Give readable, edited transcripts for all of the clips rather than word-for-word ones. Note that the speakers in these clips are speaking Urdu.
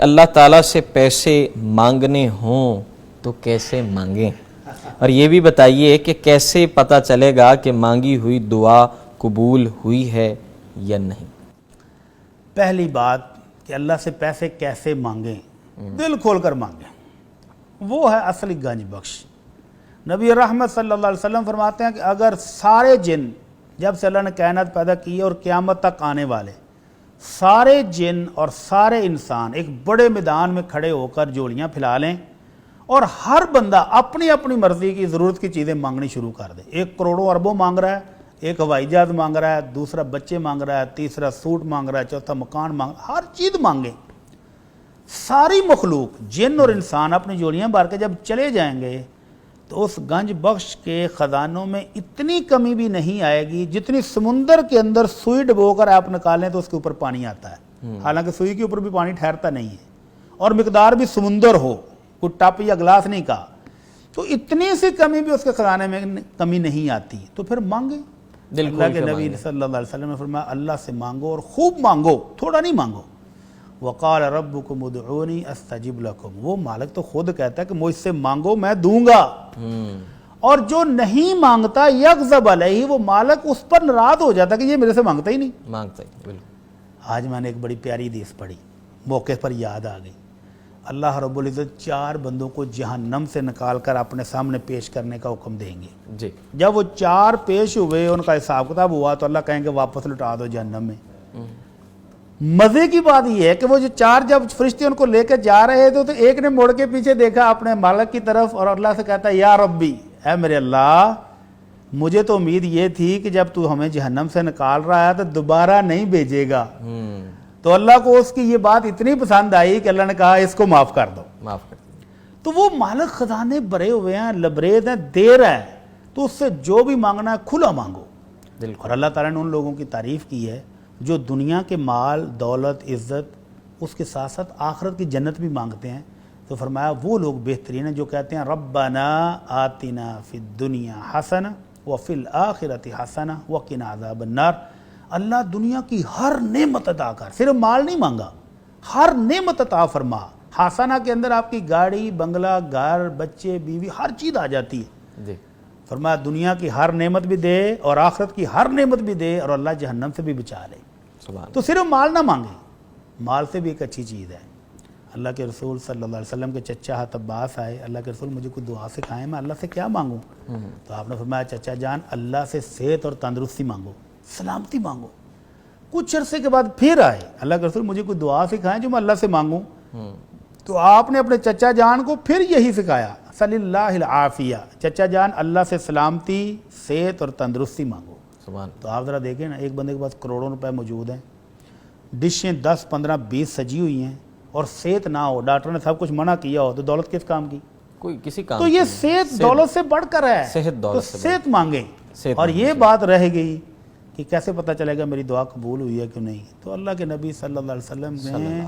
اللہ تعالیٰ سے پیسے مانگنے ہوں تو کیسے مانگیں، اور یہ بھی بتائیے کہ کیسے پتہ چلے گا کہ مانگی ہوئی دعا قبول ہوئی ہے یا نہیں؟ پہلی بات کہ اللہ سے پیسے کیسے مانگیں، دل کھول کر مانگیں، وہ ہے اصلی گنج بخش۔ نبی رحمت صلی اللہ علیہ وسلم فرماتے ہیں کہ اگر سارے جن، جب سے اللہ نے کائنات پیدا کی اور قیامت تک آنے والے سارے جن اور سارے انسان ایک بڑے میدان میں کھڑے ہو کر جوڑیاں پھیلا لیں اور ہر بندہ اپنی اپنی مرضی کی ضرورت کی چیزیں مانگنی شروع کر دے، ایک کروڑوں اربوں مانگ رہا ہے، ایک ہوائی جہاز مانگ رہا ہے، دوسرا بچے مانگ رہا ہے، تیسرا سوٹ مانگ رہا ہے، چوتھا مکان مانگ رہا ہے، ہر چیز مانگیں، ساری مخلوق جن اور انسان اپنی جوڑیاں بھر کے جب چلے جائیں گے تو اس گنج بخش کے خزانوں میں اتنی کمی بھی نہیں آئے گی جتنی سمندر کے اندر سوئی ڈبو کر آپ نکالیں تو اس کے اوپر پانی آتا ہے، حالانکہ سوئی کے اوپر بھی پانی ٹھہرتا نہیں ہے، اور مقدار بھی سمندر ہو، کوئی ٹپ یا گلاس نہیں کہا، تو اتنی سی کمی بھی اس کے خزانے میں کمی نہیں آتی، تو پھر مانگیں۔ اللہ کے نبی صلی اللہ علیہ وسلم نے فرمایا اللہ سے مانگو اور خوب مانگو، تھوڑا نہیں مانگو۔ وقال ربکم ادعونی استجب لکم، وہ مالک تو خود کہتا ہے کہ مجھ سے مانگو میں دوں گا، اور جو نہیں مانگتا یغضب علیہ، وہ مالک اس پر ناراض ہو جاتا ہے کہ یہ میرے سے مانگتا ہی نہیں مانگتا ہی بالکل۔ آج میں نے ایک بڑی پیاری حدیث پڑھی، موقع پر یاد آ گئی، اللہ رب العزت 4 بندوں کو جہنم سے نکال کر اپنے سامنے پیش کرنے کا حکم دیں گے۔ جی، جب وہ 4 پیش ہوئے، ان کا حساب کتاب ہوا تو اللہ کہیں گے واپس لٹا دو جہنم میں۔ مزے کی بات یہ ہے کہ وہ جو 4 جب فرشتے ان کو لے کے جا رہے تھے تو ایک نے مڑ کے پیچھے دیکھا اپنے مالک کی طرف اور اللہ سے کہتا ہے یا ربی، اے میرے اللہ، مجھے تو امید یہ تھی کہ جب تو ہمیں جہنم سے نکال رہا ہے تو دوبارہ نہیں بھیجے گا۔ تو اللہ کو اس کی یہ بات اتنی پسند آئی کہ اللہ نے کہا اس کو معاف کر دو، معاف کر دیں۔ تو وہ مالک خزانے بھرے ہوئے ہیں، لبریز ہیں، دیر ہے، تو اس سے جو بھی مانگنا ہے کھلا مانگو۔ اور اللہ تعالیٰ نے ان لوگوں کی تعریف کی ہے جو دنیا کے مال، دولت، عزت، اس کے ساتھ ساتھ آخرت کی جنت بھی مانگتے ہیں، تو فرمایا وہ لوگ بہترین ہیں جو کہتے ہیں ربنا آتنا فی الدنیا حسنہ وفی الآخرۃ حسنہ وقنا عذاب النار، اللہ دنیا کی ہر نعمت عطا کر، صرف مال نہیں مانگا، ہر نعمت عطا فرما۔ حسنہ کے اندر آپ کی گاڑی، بنگلہ، گھر، بچے، بیوی، ہر چیز آ جاتی ہے۔ جی، فرمایا دنیا کی ہر نعمت بھی دے اور آخرت کی ہر نعمت بھی دے اور اللہ جہنم سے بھی بچا لے۔ تو صرف مال نہ مانگیں، مال سے بھی ایک اچھی چیز ہے۔ اللہ کے رسول صلی اللہ علیہ وسلم کے چچا حضرت عباس آئے، اللہ کے رسول مجھے کوئی دعا سکھائیں، میں اللہ سے کیا مانگوں؟ تو آپ نے فرمایا چچا جان اللہ سے صحت اور تندرستی مانگو، سلامتی مانگو۔ کچھ عرصے کے بعد پھر آئے، اللہ کے رسول مجھے کوئی دعا سکھائیں جو میں اللہ سے مانگوں۔ تو آپ نے اپنے چچا جان کو پھر یہی سکھایا، صلی اللہ العافیہ، چچا جان اللہ سے سلامتی، صحت اور تندرستی مانگو۔ تو آپ ذرا دیکھیں نا، ایک بندے کے پاس کروڑوں روپے موجود ہیں، ڈشیں 10، 15، 20 سجی ہوئی ہیں، اور صحت نہ ہو، ڈاکٹر نے سب کچھ منع کیا ہو، تو دولت کس کام کی؟ کوئی کسی کام تو یہ صحت دولت سے بڑھ کر ہے، صحت تو دولت سے صحت مانگیں۔ اور یہ بات رہ گئی کہ کیسے پتہ چلے گا میری دعا قبول ہوئی ہے کیوں نہیں؟ تو اللہ کے نبی صلی اللہ علیہ وسلم نے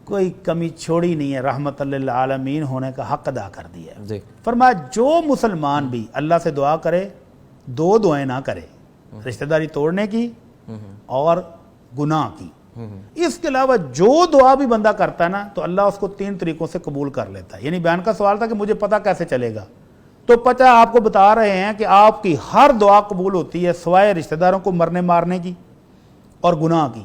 کوئی کمی چھوڑی نہیں ہے، رحمت للعالمین ہونے کا حق ادا کر دیا ہے۔ فرمایا جو مسلمان بھی اللہ سے دعا کرے 2 دعائیں نہ کرے، رشتہ داری توڑنے کی اور گناہ کی، اس کے علاوہ جو دعا بھی بندہ کرتا ہے نا تو اللہ اس کو 3 طریقوں سے قبول کر لیتا ہے۔ یعنی بیان کا سوال تھا کہ مجھے پتہ کیسے چلے گا، تو پتہ آپ کو بتا رہے ہیں کہ آپ کی ہر دعا قبول ہوتی ہے سوائے رشتہ داروں کو مرنے مارنے کی اور گناہ کی،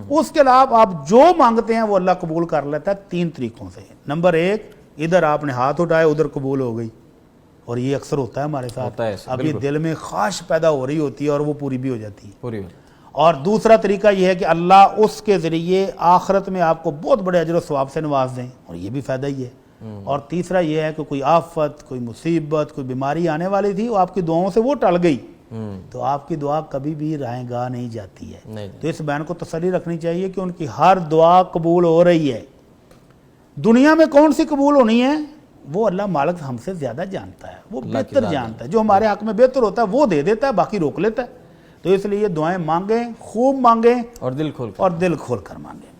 اس کے علاوہ آپ جو مانگتے ہیں وہ اللہ قبول کر لیتا ہے 3 طریقوں سے۔ نمبر 1، ادھر آپ نے ہاتھ اٹھائے ادھر قبول ہو گئی، اور یہ اکثر ہوتا ہے ہمارے ساتھ، اب یہ دل میں خواہش پیدا ہو رہی ہوتی ہے اور وہ پوری بھی ہو جاتی ہے۔ اور دوسرا طریقہ یہ ہے کہ اللہ اس کے ذریعے آخرت میں آپ کو بہت بڑے اجر و ثواب سے نواز دیں، اور یہ بھی فائدہ ہی ہے۔ اور تیسرا یہ ہے کہ کوئی آفت، کوئی مصیبت، کوئی بیماری آنے والی تھی، وہ آپ کی دعاؤں سے وہ ٹل گئی، تو آپ کی دعا کبھی بھی رائے گاہ نہیں جاتی ہے۔ تو اس بہن کو تسلی رکھنی چاہیے کہ ان کی ہر دعا قبول ہو رہی ہے۔ دنیا میں کون سی قبول ہونی ہے وہ اللہ مالک ہم سے زیادہ جانتا ہے، وہ بہتر جانتا ہے، جو ہمارے حق میں بہتر ہوتا ہے وہ دے دیتا ہے، باقی روک لیتا ہے۔ تو اس لیے دعائیں مانگیں، خوب مانگیں اور دل کھول کر مانگیں۔